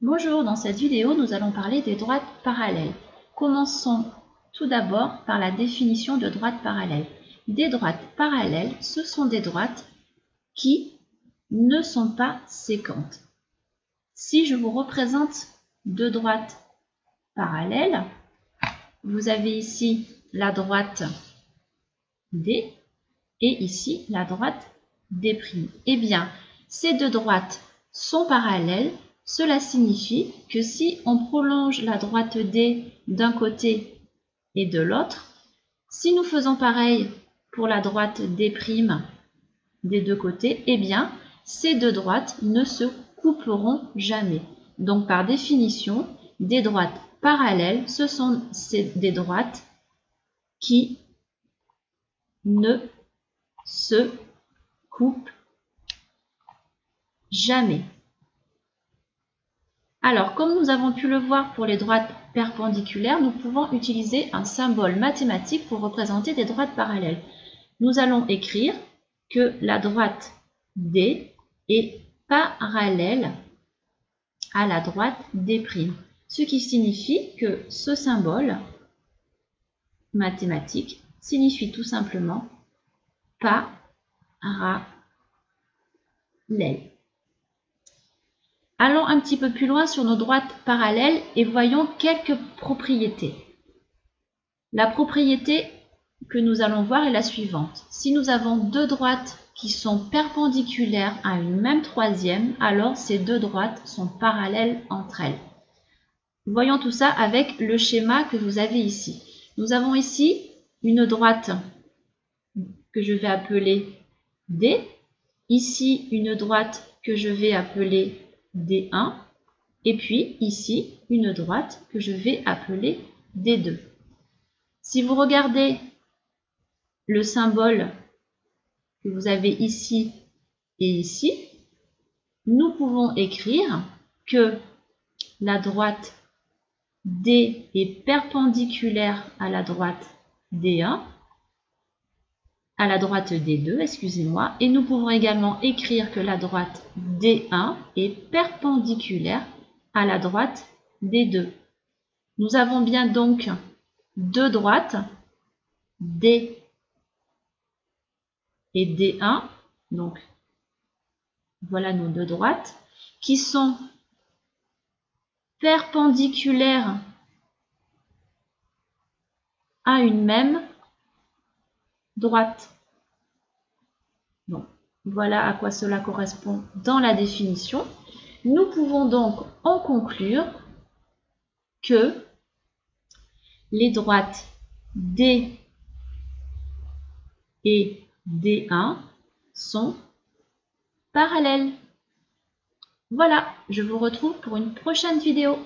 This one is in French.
Bonjour, dans cette vidéo, nous allons parler des droites parallèles. Commençons tout d'abord par la définition de droite parallèle. Des droites parallèles, ce sont des droites qui ne sont pas séquentes. Si je vous représente deux droites parallèles, vous avez ici la droite D et ici la droite D'. Eh bien, ces deux droites sont parallèles. Cela signifie que si on prolonge la droite D d'un côté et de l'autre, si nous faisons pareil pour la droite D' des deux côtés, eh bien, ces deux droites ne se couperont jamais. Donc, par définition, des droites parallèles, ce sont des droites qui ne se coupent jamais. Alors, comme nous avons pu le voir pour les droites perpendiculaires, nous pouvons utiliser un symbole mathématique pour représenter des droites parallèles. Nous allons écrire que la droite D est parallèle à la droite D', ce qui signifie que ce symbole mathématique signifie tout simplement parallèle. Allons un petit peu plus loin sur nos droites parallèles et voyons quelques propriétés. La propriété que nous allons voir est la suivante. Si nous avons deux droites qui sont perpendiculaires à une même troisième, alors ces deux droites sont parallèles entre elles. Voyons tout ça avec le schéma que vous avez ici. Nous avons ici une droite que je vais appeler D, ici une droite que je vais appeler D1, et puis ici une droite que je vais appeler D2. Si vous regardez le symbole que vous avez ici et ici, nous pouvons écrire que la droite D est perpendiculaire à la droite D1, à la droite D2, excusez-moi, et nous pouvons également écrire que la droite D1 est perpendiculaire à la droite D2. Nous avons bien donc deux droites, D et D1, donc voilà nos deux droites, qui sont perpendiculaires à une même droite. Donc, voilà à quoi cela correspond dans la définition. Nous pouvons donc en conclure que les droites D et D1 sont parallèles. Voilà, je vous retrouve pour une prochaine vidéo.